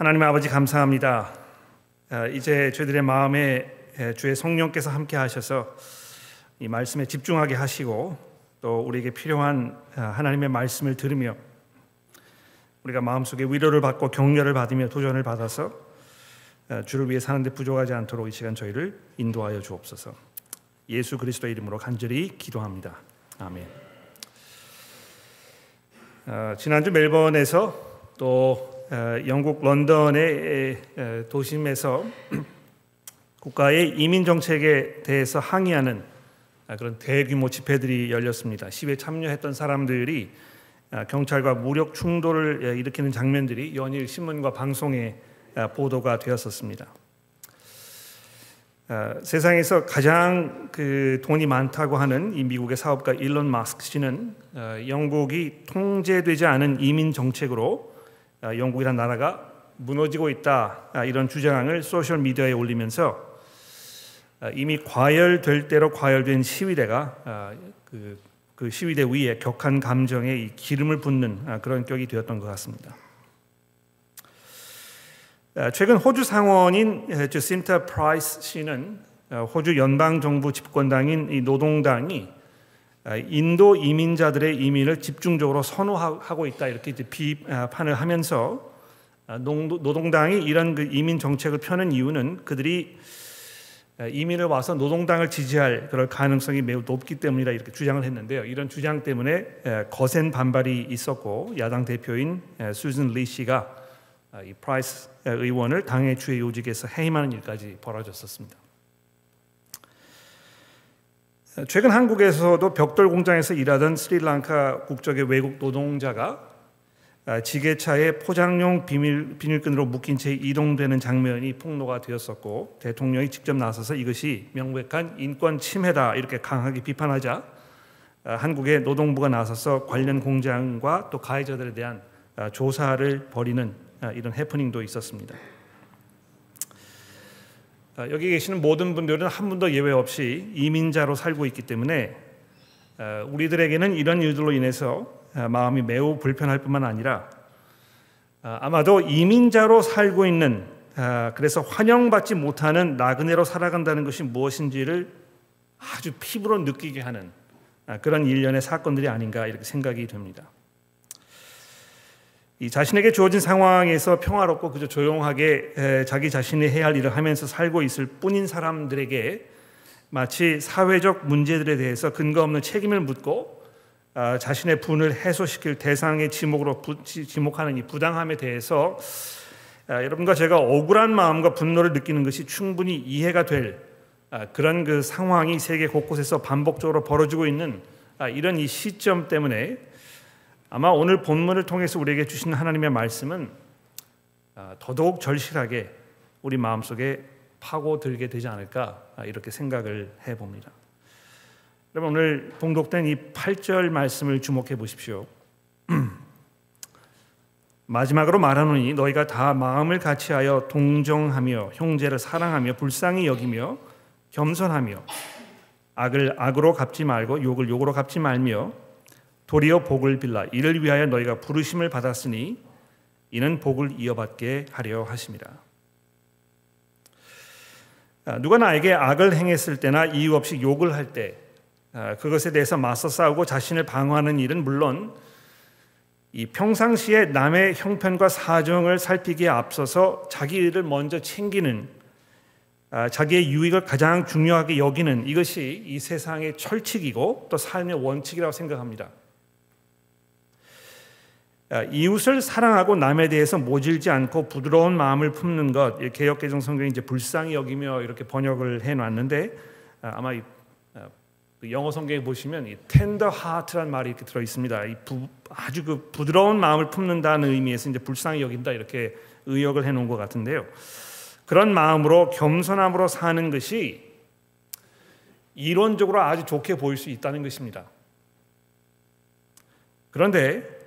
하나님 아버지 감사합니다. 이제 저희들의 마음에 주의 성령께서 함께 하셔서 이 말씀에 집중하게 하시고 또 우리에게 필요한 하나님의 말씀을 들으며 우리가 마음속에 위로를 받고 격려를 받으며 도전을 받아서 주를 위해 사는 데 부족하지 않도록 이 시간 저희를 인도하여 주옵소서. 예수 그리스도의 이름으로 간절히 기도합니다. 아멘. 지난주 멜번에서 또 영국 런던의 도심에서 국가의 이민 정책에 대해서 항의하는 그런 대규모 집회들이 열렸습니다. 시위에 참여했던 사람들이 경찰과 무력 충돌을 일으키는 장면들이 연일 신문과 방송에 보도가 되었었습니다. 세상에서 가장 돈이 많다고 하는 이 미국의 사업가 일론 마스크 씨는 영국이 통제되지 않은 이민 정책으로 영국이라는 나라가 무너지고 있다 이런 주장을 소셜 미디어에 올리면서 이미 과열될 대로 과열된 시위대가 그 시위대 위에 격한 감정에 기름을 붓는 그런 격이 되었던 것 같습니다. 최근 호주 상원인 제신타 프라이스 씨는 호주 연방정부 집권당인 이 노동당이 인도 이민자들의 이민을 집중적으로 선호하고 있다 이렇게 비판을 하면서 노동당이 이런 그 이민 정책을 펴는 이유는 그들이 이민을 와서 노동당을 지지할 그럴 가능성이 매우 높기 때문이라 이렇게 주장을 했는데요. 이런 주장 때문에 거센 반발이 있었고 야당 대표인 수즌 리 씨가 이 프라이스 의원을 당의 주요 요직에서 해임하는 일까지 벌어졌었습니다. 최근 한국에서도 벽돌 공장에서 일하던 스리랑카 국적의 외국 노동자가 지게차에 포장용 비닐끈으로 묶인 채 이동되는 장면이 폭로가 되었었고 대통령이 직접 나서서 이것이 명백한 인권 침해다 이렇게 강하게 비판하자 한국의 노동부가 나서서 관련 공장과 또 가해자들에 대한 조사를 벌이는 이런 해프닝도 있었습니다. 여기 계시는 모든 분들은 한 분도 예외 없이 이민자로 살고 있기 때문에 우리들에게는 이런 일들로 인해서 마음이 매우 불편할 뿐만 아니라 아마도 이민자로 살고 있는 그래서 환영받지 못하는 나그네로 살아간다는 것이 무엇인지를 아주 피부로 느끼게 하는 그런 일련의 사건들이 아닌가 이렇게 생각이 됩니다. 이 자신에게 주어진 상황에서 평화롭고 그저 조용하게 자기 자신이 해야 할 일을 하면서 살고 있을 뿐인 사람들에게 마치 사회적 문제들에 대해서 근거 없는 책임을 묻고 자신의 분을 해소시킬 대상의 지목으로 지목하는 이 부당함에 대해서 여러분과 제가 억울한 마음과 분노를 느끼는 것이 충분히 이해가 될 그런 그 상황이 세계 곳곳에서 반복적으로 벌어지고 있는 이런 이 시점 때문에 아마 오늘 본문을 통해서 우리에게 주신 하나님의 말씀은 더더욱 절실하게 우리 마음속에 파고들게 되지 않을까 이렇게 생각을 해봅니다. 여러분 오늘 봉독된 이 8절 말씀을 주목해 보십시오. 마지막으로 말하노니 너희가 다 마음을 같이하여 동정하며 형제를 사랑하며 불쌍히 여기며 겸손하며 악을 악으로 갚지 말고 욕을 욕으로 갚지 말며 도리어 복을 빌라 이를 위하여 너희가 부르심을 받았으니 이는 복을 이어받게 하려 하심이라. 누가 나에게 악을 행했을 때나 이유 없이 욕을 할 때 그것에 대해서 맞서 싸우고 자신을 방어하는 일은 물론 이 평상시에 남의 형편과 사정을 살피기에 앞서서 자기 일을 먼저 챙기는 자기의 유익을 가장 중요하게 여기는 이것이 이 세상의 철칙이고 또 삶의 원칙이라고 생각합니다. 이웃을 사랑하고 남에 대해서 모질지 않고 부드러운 마음을 품는 것, 개역개정 성경이 이제 불쌍히 여기며 이렇게 번역을 해놨는데 아마 영어 성경에 보시면 이 tender heart라는 말이 이렇게 들어 있습니다. 아주 그 부드러운 마음을 품는다는 의미에서 이제 불쌍히 여긴다 이렇게 의역을 해놓은 것 같은데요. 그런 마음으로 겸손함으로 사는 것이 이론적으로 아주 좋게 보일 수 있다는 것입니다. 그런데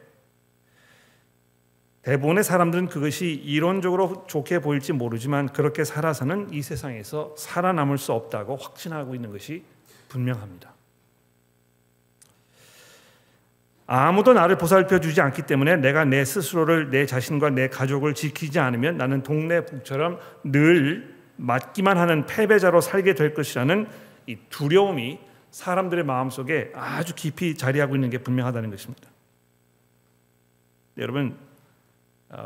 대부분의 사람들은 그것이 이론적으로 좋게 보일지 모르지만 그렇게 살아서는 이 세상에서 살아남을 수 없다고 확신하고 있는 것이 분명합니다. 아무도 나를 보살펴 주지 않기 때문에 내가 내 스스로를, 내 자신과 내 가족을 지키지 않으면 나는 동네 북처럼 늘 맞기만 하는 패배자로 살게 될 것이라는 이 두려움이 사람들의 마음속에 아주 깊이 자리하고 있는 게 분명하다는 것입니다. 여러분,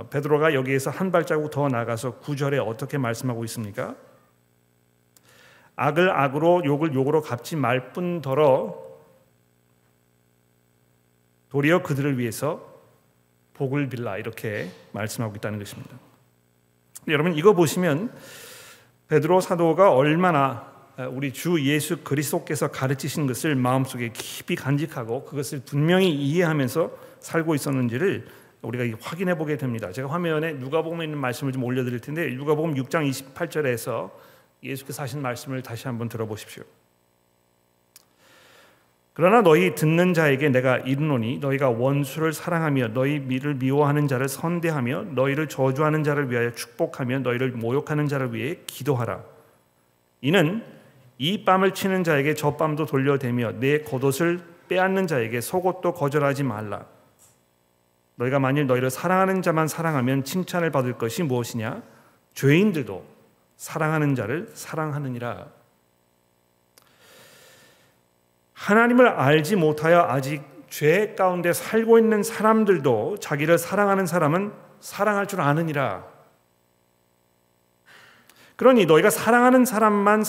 베드로가 여기에서 한 발자국 더 나가서 9절에 어떻게 말씀하고 있습니까? 악을 악으로 욕을 욕으로 갚지 말 뿐더러 도리어 그들을 위해서 복을 빌라, 이렇게 말씀하고 있다는 것입니다. 여러분, 이거 보시면 베드로 사도가 얼마나 우리 주 예수 그리스도께서 가르치신 것을 마음속에 깊이 간직하고 그것을 분명히 이해하면서 살고 있었는지를 우리가 확인해 보게 됩니다. 제가 화면에 누가복음에 있는 말씀을 좀 올려드릴 텐데, 누가복음 6장 28절에서 예수께서 하신 말씀을 다시 한번 들어보십시오. 그러나 너희 듣는 자에게 내가 이르노니 너희가 원수를 사랑하며 너희 미를 미워하는 자를 선대하며 너희를 저주하는 자를 위하여 축복하며 너희를 모욕하는 자를 위해 기도하라. 이는 이 뺨을 치는 자에게 저 뺨도 돌려대며 내 겉옷을 빼앗는 자에게 속옷도 거절하지 말라. 너희가 만일 너희를 사랑하는 자만 사랑하면 칭찬을 받을 것이 무엇이냐? 죄인들도 사랑하는 자를 사랑하느니라. 하나님을 알지 못하여 아직 죄 가운데 살고 있는 사람들도 자기를 사랑하는 사람은 사랑할 줄 아느니라. 그러니 너희를 사랑하는 사람만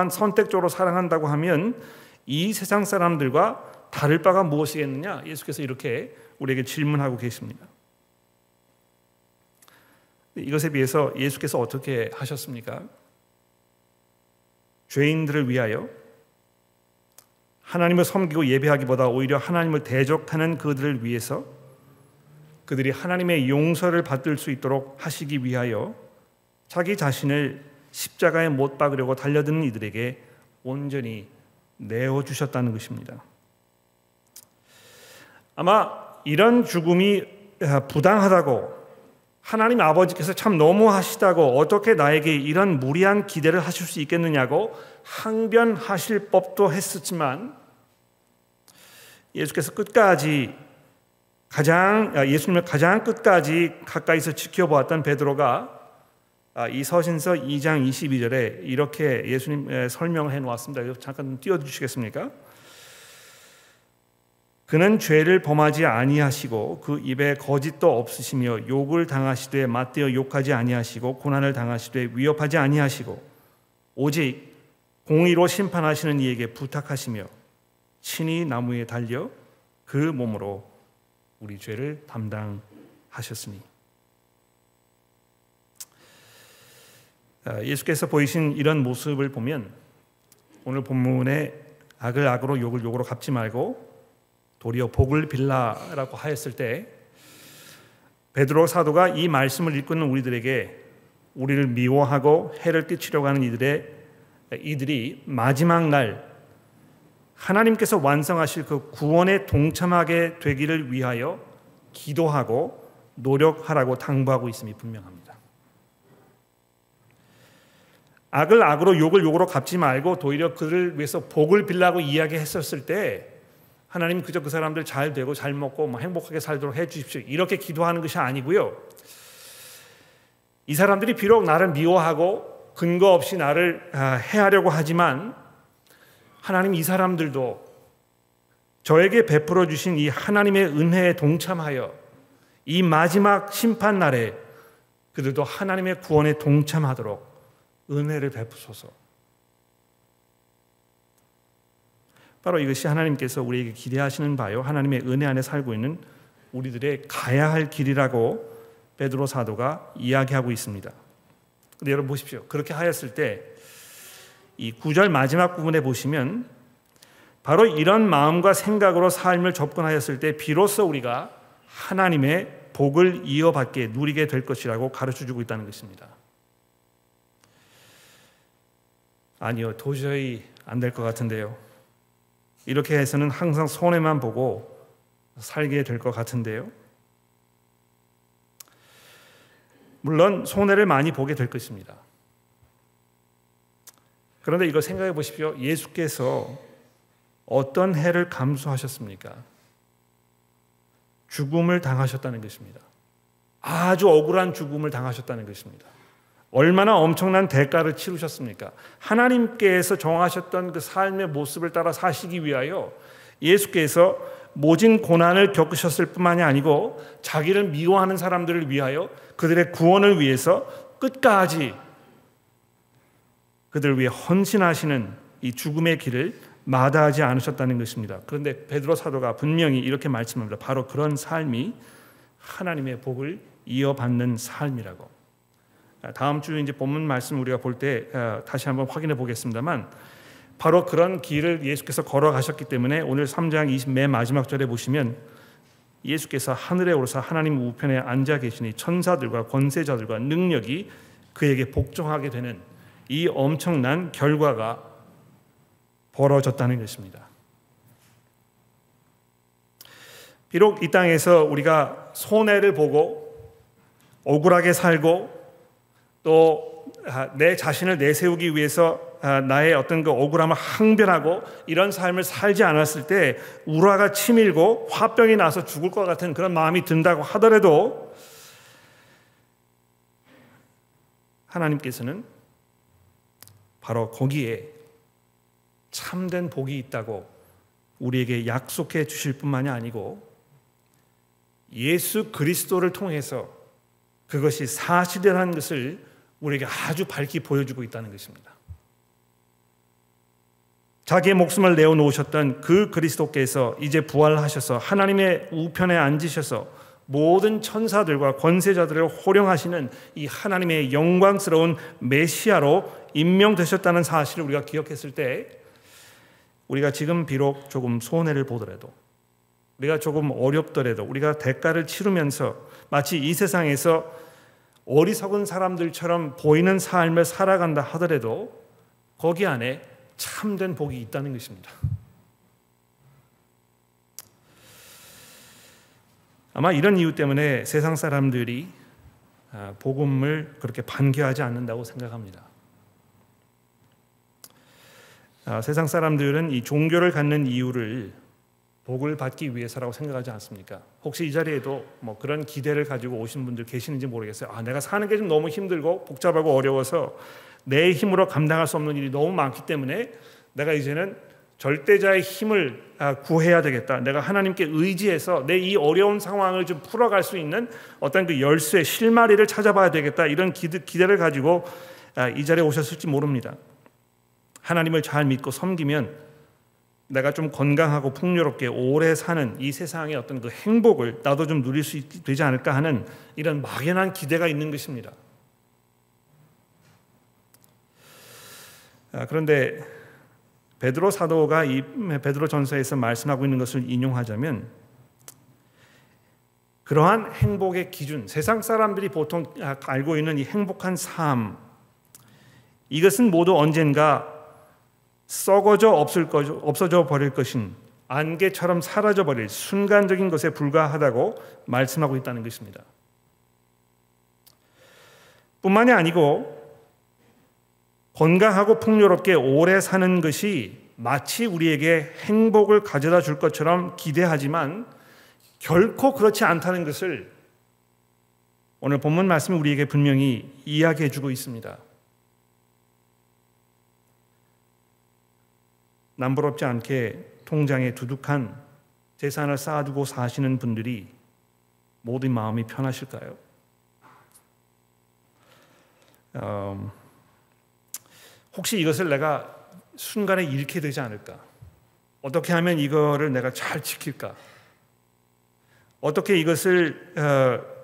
선택적으로 사랑한다고 하면 이 세상 사람들과 다를 바가 무엇이겠느냐? 예수께서 이렇게 우리에게 질문하고 계십니다. 이것에 비해서 예수께서 어떻게 하셨습니까? 죄인들을 위하여 하나님을 섬기고 예배하기보다 오히려 하나님을 대적하는 그들을 위해서 그들이 하나님의 용서를 받을 수 있도록 하시기 위하여 자기 자신을 십자가에 못 박으려고 달려드는 이들에게 온전히 내어주셨다는 것입니다. 아마 이런 죽음이 부당하다고, 하나님 아버지께서 참 너무하시다고, 어떻게 나에게 이런 무리한 기대를 하실 수 있겠느냐고 항변하실 법도 했었지만, 예수님을 가장 끝까지 가까이서 지켜보았던 베드로가 이 서신서 2장 22절에 이렇게 예수님 설명해 놓았습니다. 잠깐 띄워주시겠습니까? 그는 죄를 범하지 아니하시고 그 입에 거짓도 없으시며 욕을 당하시되 맞대어 욕하지 아니하시고 고난을 당하시되 위협하지 아니하시고 오직 공의로 심판하시는 이에게 부탁하시며 친히 나무에 달려 그 몸으로 우리 죄를 담당하셨으니. 예수께서 보이신 이런 모습을 보면 오늘 본문에 악을 악으로 욕을 욕으로 갚지 말고 도리어 복을 빌라라고 하였을 때, 베드로 사도가 이 말씀을 읽고 있는 우리들에게 우리를 미워하고 해를 끼치려고 하는 이들이 마지막 날 하나님께서 완성하실 그 구원에 동참하게 되기를 위하여 기도하고 노력하라고 당부하고 있음이 분명합니다. 악을 악으로 욕을 욕으로 갚지 말고 도리어 그를 위해서 복을 빌라고 이야기했었을 때, 하나님 그저 그 사람들 잘 되고 잘 먹고 행복하게 살도록 해 주십시오, 이렇게 기도하는 것이 아니고요. 이 사람들이 비록 나를 미워하고 근거 없이 나를 해하려고 하지만 하나님 이 사람들도 저에게 베풀어 주신 이 하나님의 은혜에 동참하여 이 마지막 심판 날에 그들도 하나님의 구원에 동참하도록 은혜를 베푸소서. 바로 이것이 하나님께서 우리에게 기대하시는 바요, 하나님의 은혜 안에 살고 있는 우리들의 가야 할 길이라고 베드로 사도가 이야기하고 있습니다. 근데 여러분 보십시오. 그렇게 하였을 때 이 9절 마지막 부분에 보시면 바로 이런 마음과 생각으로 삶을 접근하였을 때 비로소 우리가 하나님의 복을 이어받게 누리게 될 것이라고 가르쳐주고 있다는 것입니다. 아니요, 도저히 안 될 것 같은데요. 이렇게 해서는 항상 손해만 보고 살게 될 것 같은데요. 물론 손해를 많이 보게 될 것입니다. 그런데 이거 생각해 보십시오. 예수께서 어떤 해를 감수하셨습니까? 죽음을 당하셨다는 것입니다. 아주 억울한 죽음을 당하셨다는 것입니다. 얼마나 엄청난 대가를 치르셨습니까? 하나님께서 정하셨던 그 삶의 모습을 따라 사시기 위하여 예수께서 모진 고난을 겪으셨을 뿐만이 아니고 자기를 미워하는 사람들을 위하여 그들의 구원을 위해서 끝까지 그들을 위해 헌신하시는 이 죽음의 길을 마다하지 않으셨다는 것입니다. 그런데 베드로 사도가 분명히 이렇게 말씀합니다. 바로 그런 삶이 하나님의 복을 이어받는 삶이라고. 다음 주 이제 본문 말씀 우리가 볼 때 다시 한번 확인해 보겠습니다만, 바로 그런 길을 예수께서 걸어가셨기 때문에 오늘 3장 20 맨 마지막 절에 보시면 예수께서 하늘에 오르사 하나님 우편에 앉아 계시니 천사들과 권세자들과 능력이 그에게 복종하게 되는 이 엄청난 결과가 벌어졌다는 것입니다. 비록 이 땅에서 우리가 손해를 보고 억울하게 살고 또 내 자신을 내세우기 위해서 나의 어떤 그 억울함을 항변하고 이런 삶을 살지 않았을 때 우라가 치밀고 화병이 나서 죽을 것 같은 그런 마음이 든다고 하더라도 하나님께서는 바로 거기에 참된 복이 있다고 우리에게 약속해 주실 뿐만이 아니고 예수 그리스도를 통해서 그것이 사실이라는 것을 우리에게 아주 밝히 보여주고 있다는 것입니다. 자기의 목숨을 내어놓으셨던 그 그리스도께서 이제 부활하셔서 하나님의 우편에 앉으셔서 모든 천사들과 권세자들을 호령하시는 이 하나님의 영광스러운 메시아로 임명되셨다는 사실을 우리가 기억했을 때 우리가 지금 비록 조금 손해를 보더라도 우리가 조금 어렵더라도 우리가 대가를 치르면서 마치 이 세상에서 어리석은 사람들처럼 보이는 삶을 살아간다 하더라도 거기 안에 참된 복이 있다는 것입니다. 아마 이런 이유 때문에 세상 사람들이 복음을 그렇게 반겨하지 않는다고 생각합니다. 세상 사람들은 이 종교를 갖는 이유를 복을 받기 위해서라고 생각하지 않습니까? 혹시 이 자리에도 뭐 그런 기대를 가지고 오신 분들 계시는지 모르겠어요. 내가 사는 게 좀 너무 힘들고 복잡하고 어려워서 내 힘으로 감당할 수 없는 일이 너무 많기 때문에 내가 이제는 절대자의 힘을 구해야 되겠다. 내가 하나님께 의지해서 내 이 어려운 상황을 좀 풀어갈 수 있는 어떤 그 열쇠, 실마리를 찾아봐야 되겠다. 이런 기대를 가지고 이 자리에 오셨을지 모릅니다. 하나님을 잘 믿고 섬기면 내가 좀 건강하고 풍요롭게 오래 사는 이 세상의 어떤 그 행복을 나도 좀 누릴 수 되지 않을까 하는 이런 막연한 기대가 있는 것입니다. 그런데 베드로 사도가 이 베드로 전서에서 말씀하고 있는 것을 인용하자면 그러한 행복의 기준, 세상 사람들이 보통 알고 있는 이 행복한 삶, 이것은 모두 언젠가 썩어져 없어져 버릴 것인 안개처럼 사라져 버릴 순간적인 것에 불과하다고 말씀하고 있다는 것입니다. 뿐만이 아니고 건강하고 풍요롭게 오래 사는 것이 마치 우리에게 행복을 가져다 줄 것처럼 기대하지만 결코 그렇지 않다는 것을 오늘 본문 말씀이 우리에게 분명히 이야기해 주고 있습니다. 남부럽지 않게 통장에 두둑한 재산을 쌓아두고 사시는 분들이 모든 마음이 편하실까요? 혹시 이것을 내가 순간에 잃게 되지 않을까? 어떻게 하면 이거를 내가 잘 지킬까? 어떻게 이것을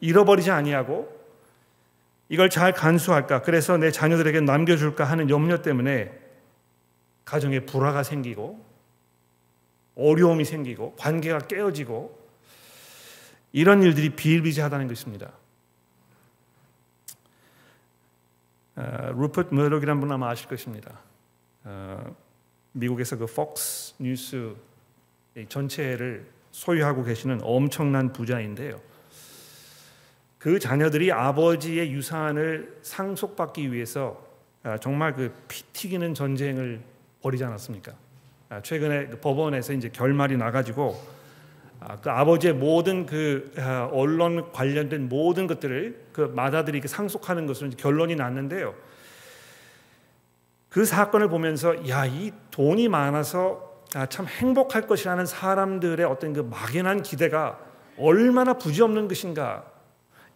잃어버리지 아니하고 이걸 잘 간수할까? 그래서 내 자녀들에게 남겨줄까 하는 염려 때문에 가정에 불화가 생기고 어려움이 생기고 관계가 깨어지고 이런 일들이 비일비재하다는 것입니다. 루퍼트 머덕이라는 분 아마 아실 것입니다. 미국에서 그 폭스 뉴스 전체를 소유하고 계시는 엄청난 부자인데요. 그 자녀들이 아버지의 유산을 상속받기 위해서 정말 그 피 튀기는 전쟁을 벌이지 않았습니까? 최근에 그 법원에서 이제 결말이 나가지고 그 아버지의 모든 그 언론 관련된 모든 것들을 그 맏아들이 상속하는 것으로 결론이 났는데요. 그 사건을 보면서 이 돈이 많아서 참 행복할 것이라는 사람들의 어떤 그 막연한 기대가 얼마나 부질없는 것인가,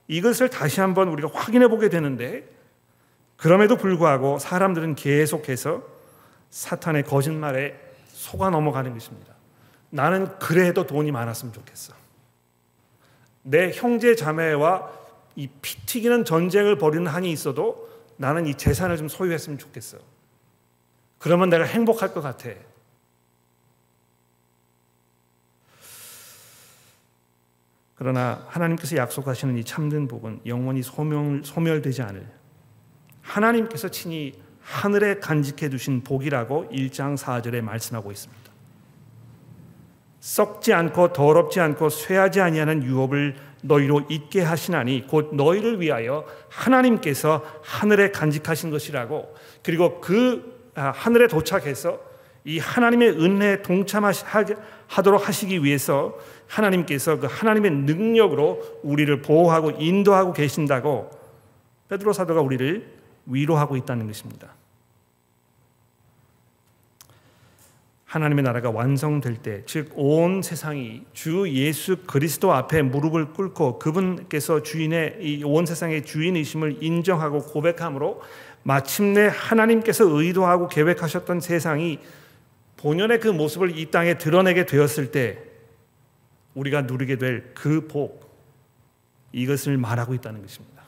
이것을 다시 한번 우리가 확인해 보게 되는데, 그럼에도 불구하고 사람들은 계속해서 사탄의 거짓말에 속아 넘어가는 것입니다. 나는 그래도 돈이 많았으면 좋겠어. 내 형제 자매와 이 피 튀기는 전쟁을 벌이는 한이 있어도 나는 이 재산을 좀 소유했으면 좋겠어. 그러면 내가 행복할 것 같아. 그러나 하나님께서 약속하시는 이 참된 복은 영원히 소멸되지 않을, 하나님께서 친히 하늘에 간직해 두신 복이라고 1장 4절에 말씀하고 있습니다. 썩지 않고 더럽지 않고 쇠하지 아니하는 유업을 너희로 있게 하시나니 곧 너희를 위하여 하나님께서 하늘에 간직하신 것이라고. 그리고 그 하늘에 도착해서 이 하나님의 은혜에 동참하도록 하시기 위해서 하나님께서 그 하나님의 능력으로 우리를 보호하고 인도하고 계신다고 베드로 사도가 우리를 위로하고 있다는 것입니다. 하나님의 나라가 완성될 때, 즉 온 세상이 주 예수 그리스도 앞에 무릎을 꿇고 그분께서 주인의 이 온 세상의 주인이심을 인정하고 고백함으로 마침내 하나님께서 의도하고 계획하셨던 세상이 본연의 그 모습을 이 땅에 드러내게 되었을 때 우리가 누리게 될 그 복, 이것을 말하고 있다는 것입니다.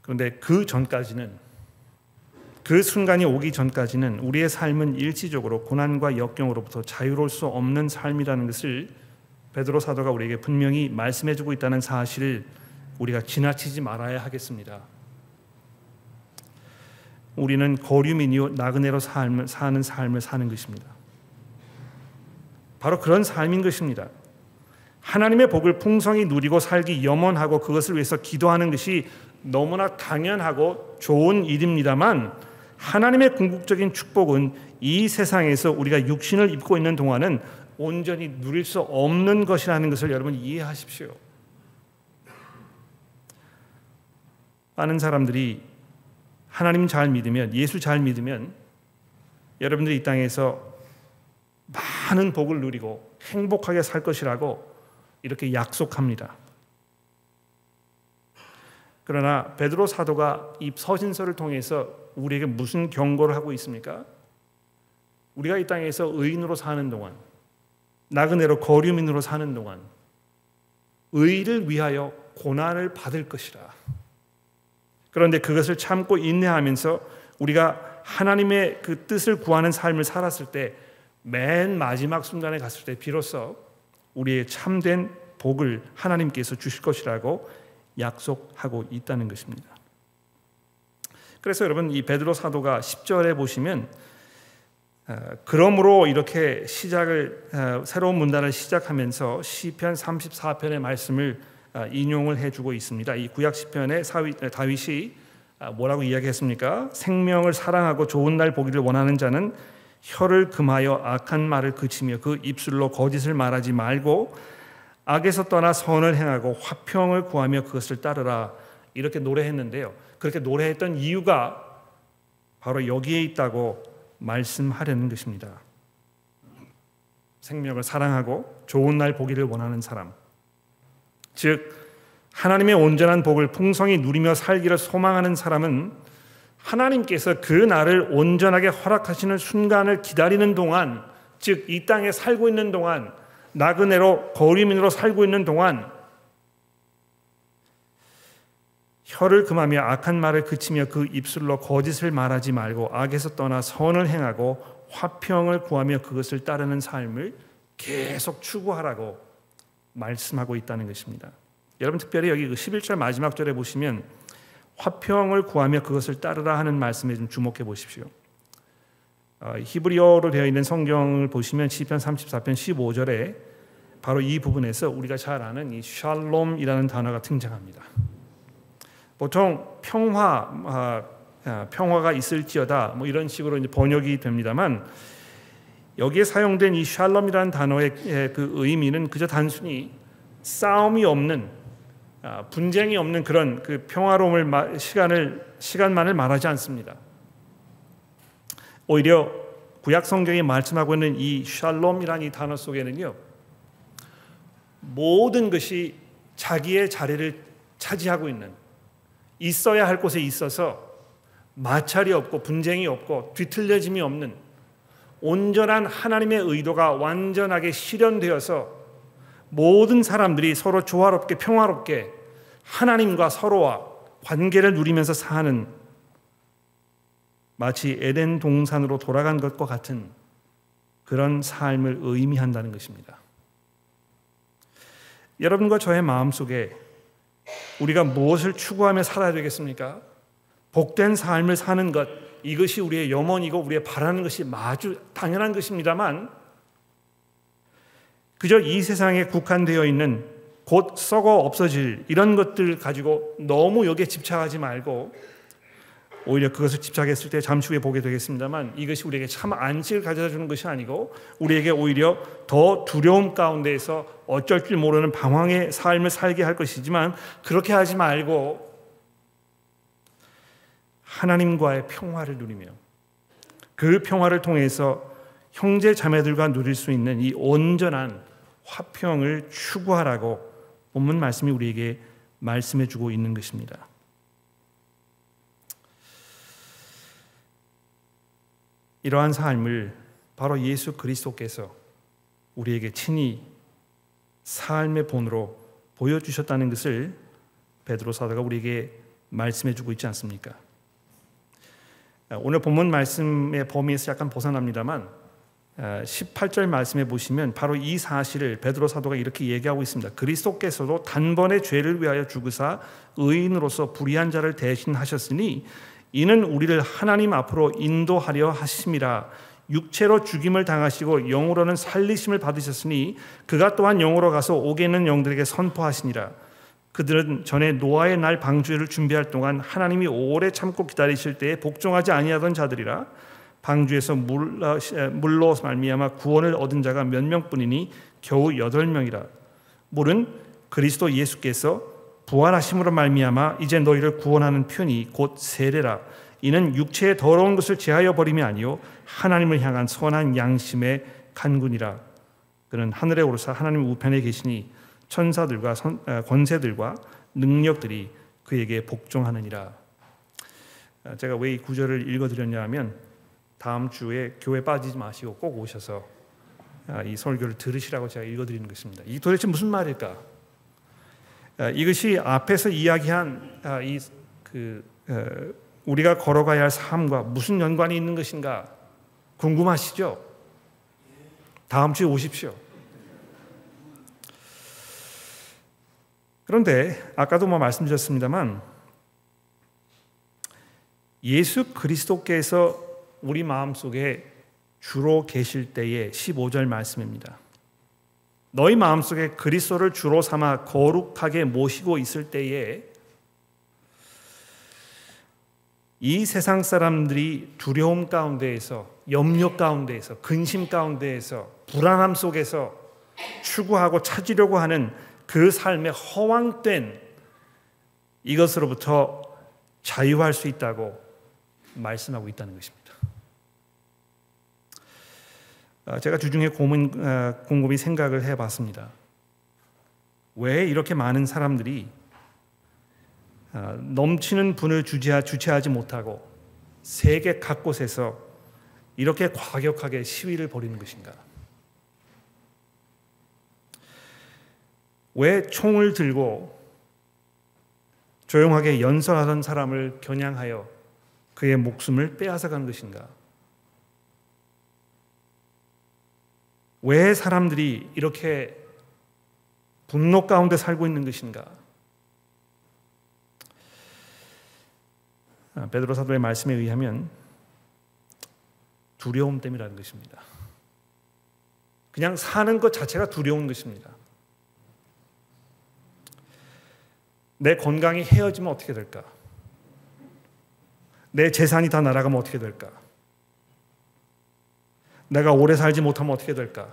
그런데 그 전까지는, 그 순간이 오기 전까지는 우리의 삶은 일시적으로 고난과 역경으로부터 자유로울 수 없는 삶이라는 것을 베드로 사도가 우리에게 분명히 말씀해주고 있다는 사실을 우리가 지나치지 말아야 하겠습니다. 우리는 거류민이요 나그네로 사는 삶을 사는 것입니다. 바로 그런 삶인 것입니다. 하나님의 복을 풍성히 누리고 살기 염원하고 그것을 위해서 기도하는 것이 너무나 당연하고 좋은 일입니다만, 하나님의 궁극적인 축복은 이 세상에서 우리가 육신을 입고 있는 동안은 온전히 누릴 수 없는 것이라는 것을 여러분 이해하십시오. 많은 사람들이 하나님 잘 믿으면, 예수 잘 믿으면 여러분들이 이 땅에서 많은 복을 누리고 행복하게 살 것이라고 이렇게 약속합니다. 그러나 베드로 사도가 이 서신서를 통해서 우리에게 무슨 경고를 하고 있습니까? 우리가 이 땅에서 의인으로 사는 동안, 나그네로 거류민으로 사는 동안 의를 위하여 고난을 받을 것이라. 그런데 그것을 참고 인내하면서 우리가 하나님의 그 뜻을 구하는 삶을 살았을 때, 맨 마지막 순간에 갔을 때 비로소 우리의 참된 복을 하나님께서 주실 것이라고 약속하고 있다는 것입니다. 그래서 여러분, 이 베드로 사도가 10절에 보시면 그러므로 이렇게 새로운 문단을 시작하면서 시편 34편의 말씀을 인용을 해주고 있습니다. 이 구약 시편에 다윗이 뭐라고 이야기했습니까? 생명을 사랑하고 좋은 날 보기를 원하는 자는 혀를 금하여 악한 말을 그치며 그 입술로 거짓을 말하지 말고 악에서 떠나 선을 행하고 화평을 구하며 그것을 따르라. 이렇게 노래했는데요. 그렇게 노래했던 이유가 바로 여기에 있다고 말씀하려는 것입니다. 생명을 사랑하고 좋은 날 보기를 원하는 사람, 즉 하나님의 온전한 복을 풍성히 누리며 살기를 소망하는 사람은 하나님께서 그 날을 온전하게 허락하시는 순간을 기다리는 동안, 즉 이 땅에 살고 있는 동안, 나그네로 거류민으로 살고 있는 동안 혀를 금하며 악한 말을 그치며 그 입술로 거짓을 말하지 말고 악에서 떠나 선을 행하고 화평을 구하며 그것을 따르는 삶을 계속 추구하라고 말씀하고 있다는 것입니다. 여러분, 특별히 여기 그 11절 마지막 절에 보시면 화평을 구하며 그것을 따르라 하는 말씀에 좀 주목해 보십시오. 히브리어로 되어 있는 성경을 보시면 시편 34편 15절에 바로 이 부분에서 우리가 잘 아는 이 샬롬이라는 단어가 등장합니다. 보통 평화, 평화가 있을지어다 뭐 이런 식으로 이제 번역이 됩니다만 여기에 사용된 이 샬롬이라는 단어의 그 의미는 그저 단순히 싸움이 없는 분쟁이 없는 그런 그 평화로움을 시간만을 말하지 않습니다. 오히려 구약 성경이 말씀하고 있는 이 샬롬이라는 이 단어 속에는요 모든 것이 자기의 자리를 차지하고 있는 있어야 할 곳에 있어서 마찰이 없고 분쟁이 없고 뒤틀려짐이 없는 온전한 하나님의 의도가 완전하게 실현되어서 모든 사람들이 서로 조화롭게 평화롭게 하나님과 서로와 관계를 누리면서 사는 마치 에덴 동산으로 돌아간 것과 같은 그런 삶을 의미한다는 것입니다. 여러분과 저의 마음속에 우리가 무엇을 추구하며 살아야 되겠습니까? 복된 삶을 사는 것, 이것이 우리의 염원이고 우리의 바라는 것이 아주 당연한 것입니다만 그저 이 세상에 국한되어 있는 곧 썩어 없어질 이런 것들 가지고 너무 여기에 집착하지 말고 오히려 그것을 집착했을 때 잠시 후에 보게 되겠습니다만 이것이 우리에게 참 안식을 가져다 주는 것이 아니고 우리에게 오히려 더 두려움 가운데에서 어쩔 줄 모르는 방황의 삶을 살게 할 것이지만 그렇게 하지 말고 하나님과의 평화를 누리며 그 평화를 통해서 형제 자매들과 누릴 수 있는 이 온전한 화평을 추구하라고 본문 말씀이 우리에게 말씀해 주고 있는 것입니다. 이러한 삶을 바로 예수 그리스도께서 우리에게 친히 삶의 본으로 보여주셨다는 것을 베드로 사도가 우리에게 말씀해 주고 있지 않습니까? 오늘 본문 말씀의 범위에서 약간 벗어납니다만 18절 말씀에 보시면 바로 이 사실을 베드로 사도가 이렇게 얘기하고 있습니다. 그리스도께서도 단번에 죄를 위하여 죽으사 의인으로서 불의한 자를 대신하셨으니 이는 우리를 하나님 앞으로 인도하려 하심이라. 육체로 죽임을 당하시고 영으로는 살리심을 받으셨으니 그가 또한 영으로 가서 옥에 있는 영들에게 선포하시니라. 그들은 전에 노아의 날 방주를 준비할 동안 하나님이 오래 참고 기다리실 때에 복종하지 아니하던 자들이라. 방주에서 물로 말미암아 구원을 얻은 자가 몇 명뿐이니 겨우 8명이라. 물은 그리스도 예수께서 부활하심으로 말미암아 이제 너희를 구원하는 편이 곧 세례라. 이는 육체의 더러운 것을 제하여 버림이 아니요 하나님을 향한 선한 양심의 간군이라. 그는 하늘에 오르사 하나님 우편에 계시니 천사들과 권세들과 능력들이 그에게 복종하느니라. 제가 왜 이 구절을 읽어드렸냐 하면 다음 주에 교회 빠지지 마시고 꼭 오셔서 이 설교를 들으시라고 제가 읽어드리는 것입니다. 이게 도대체 무슨 말일까? 이것이 앞에서 이야기한 우리가 걸어가야 할 삶과 무슨 연관이 있는 것인가 궁금하시죠? 다음 주에 오십시오. 그런데 아까도 말씀드렸습니다만 예수 그리스도께서 우리 마음속에 주로 계실 때의 15절 말씀입니다. 너희 마음속에 그리스도를 주로 삼아 거룩하게 모시고 있을 때에 이 세상 사람들이 두려움 가운데에서 염려 가운데에서 근심 가운데에서 불안함 속에서 추구하고 찾으려고 하는 그 삶의 허황된 이것으로부터 자유할 수 있다고 말씀하고 있다는 것입니다. 제가 주중에 곰곰이 생각을 해봤습니다. 왜 이렇게 많은 사람들이 넘치는 분을 주체하지 못하고 세계 각곳에서 이렇게 과격하게 시위를 벌이는 것인가? 왜 총을 들고 조용하게 연설하던 사람을 겨냥하여 그의 목숨을 빼앗아간 것인가? 왜 사람들이 이렇게 분노 가운데 살고 있는 것인가? 베드로 사도의 말씀에 의하면 두려움 때문이라는 것입니다. 그냥 사는 것 자체가 두려운 것입니다. 내 건강이 헤어지면 어떻게 될까? 내 재산이 다 날아가면 어떻게 될까? 내가 오래 살지 못하면 어떻게 될까?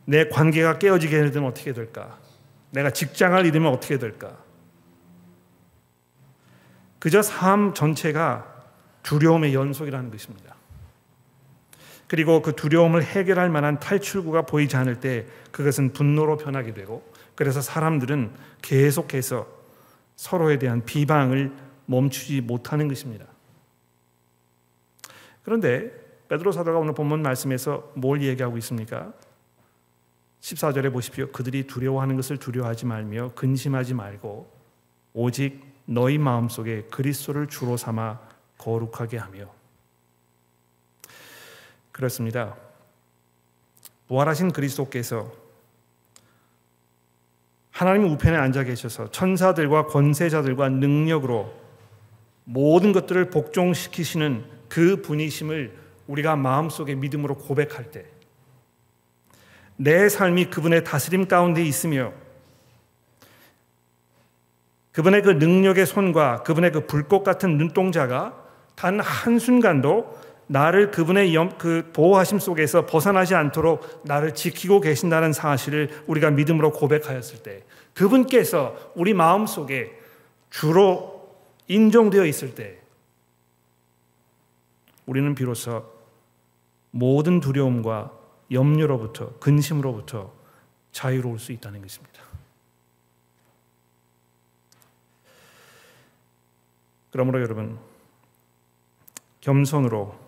내 관계가 깨어지게 되면 어떻게 될까? 내가 직장을 잃으면 어떻게 될까? 그저 삶 전체가 두려움의 연속이라는 것입니다. 그리고 그 두려움을 해결할 만한 탈출구가 보이지 않을 때 그것은 분노로 변하게 되고, 그래서 사람들은 계속해서 서로에 대한 비방을 멈추지 못하는 것입니다. 그런데 베드로 사도가 오늘 본문 말씀에서 뭘 얘기하고 있습니까? 14절에 보십시오. 그들이 두려워하는 것을 두려워하지 말며 근심하지 말고 오직 너희 마음속에 그리스도를 주로 삼아 거룩하게 하며. 그렇습니다. 부활하신 그리스도께서 하나님 우편에 앉아 계셔서 천사들과 권세자들과 능력으로 모든 것들을 복종시키시는 그 분이심을 우리가 마음속에 믿음으로 고백할 때, 내 삶이 그분의 다스림 가운데 있으며 그분의 그 능력의 손과 그분의 그 불꽃 같은 눈동자가 단 한순간도 나를 그분의 그 보호하심 속에서 벗어나지 않도록 나를 지키고 계신다는 사실을 우리가 믿음으로 고백하였을 때, 그분께서 우리 마음속에 주로 인정되어 있을 때, 우리는 비로소 모든 두려움과 염려로부터, 근심으로부터 자유로울 수 있다는 것입니다. 그러므로 여러분, 겸손으로,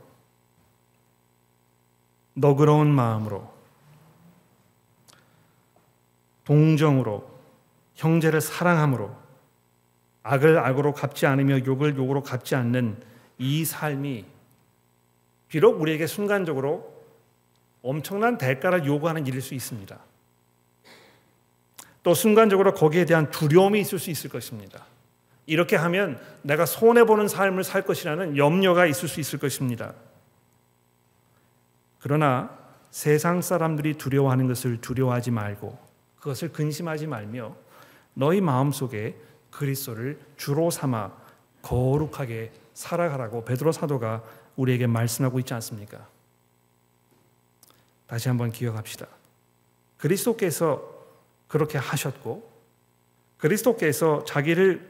너그러운 마음으로, 동정으로, 형제를 사랑함으로, 악을 악으로 갚지 않으며 욕을 욕으로 갚지 않는 이 삶이 비록 우리에게 순간적으로 엄청난 대가를 요구하는 일일 수 있습니다. 또 순간적으로 거기에 대한 두려움이 있을 수 있을 것입니다. 이렇게 하면 내가 손해보는 삶을 살 것이라는 염려가 있을 수 있을 것입니다. 그러나 세상 사람들이 두려워하는 것을 두려워하지 말고 그것을 근심하지 말며 너희 마음속에 그리스도를 주로 삼아 거룩하게 살아가라고 베드로 사도가 우리에게 말씀하고 있지 않습니까? 다시 한번 기억합시다. 그리스도께서 그렇게 하셨고, 그리스도께서 자기를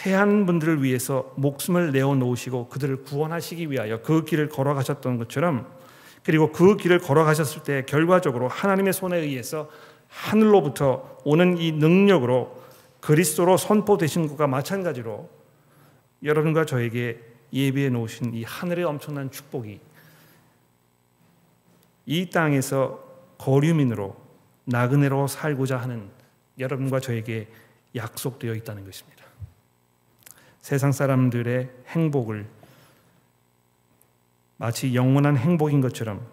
해한 분들을 위해서 목숨을 내어놓으시고 그들을 구원하시기 위하여 그 길을 걸어가셨던 것처럼, 그리고 그 길을 걸어가셨을 때 결과적으로 하나님의 손에 의해서 하늘로부터 오는 이 능력으로 그리스도로 선포되신 것과 마찬가지로 여러분과 저에게 예비해 놓으신 이 하늘의 엄청난 축복이 이 땅에서 거류민으로 나그네로 살고자 하는 여러분과 저에게 약속되어 있다는 것입니다. 세상 사람들의 행복을 마치 영원한 행복인 것처럼,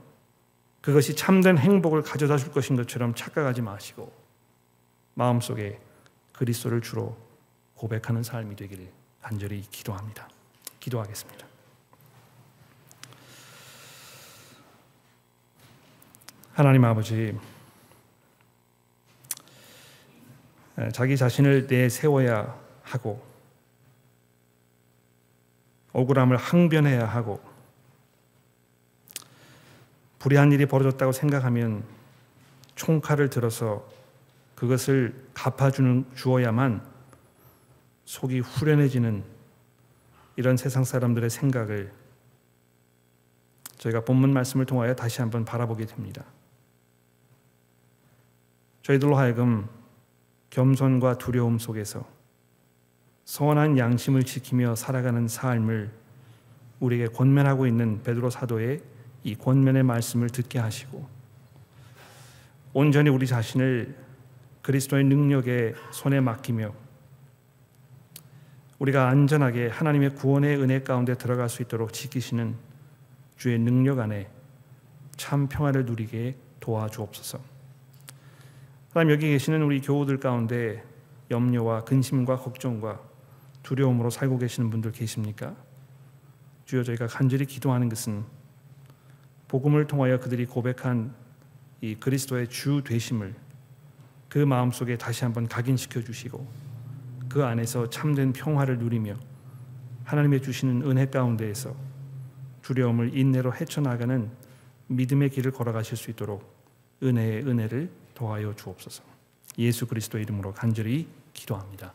그것이 참된 행복을 가져다 줄 것인 것처럼 착각하지 마시고 마음속에 그리스도를 주로 고백하는 삶이 되기를 간절히 기도합니다. 기도하겠습니다. 하나님 아버지, 자기 자신을 내세워야 하고 억울함을 항변해야 하고 불의한 일이 벌어졌다고 생각하면 총칼을 들어서 그것을 주어야만 속이 후련해지는 이런 세상 사람들의 생각을 저희가 본문 말씀을 통하여 다시 한번 바라보게 됩니다. 저희들로 하여금 겸손과 두려움 속에서 선한 양심을 지키며 살아가는 삶을 우리에게 권면하고 있는 베드로 사도의 이 권면의 말씀을 듣게 하시고 온전히 우리 자신을 그리스도의 능력의 손에 맡기며 우리가 안전하게 하나님의 구원의 은혜 가운데 들어갈 수 있도록 지키시는 주의 능력 안에 참 평화를 누리게 도와주옵소서. 하나님, 여기 계시는 우리 교우들 가운데 염려와 근심과 걱정과 두려움으로 살고 계시는 분들 계십니까? 주여, 저희가 간절히 기도하는 것은 복음을 통하여 그들이 고백한 이 그리스도의 주 되심을 그 마음속에 다시 한번 각인시켜 주시고 그 안에서 참된 평화를 누리며 하나님의 주시는 은혜 가운데에서 두려움을 인내로 헤쳐나가는 믿음의 길을 걸어가실 수 있도록 은혜의 은혜를 더하여 주옵소서. 예수 그리스도의 이름으로 간절히 기도합니다.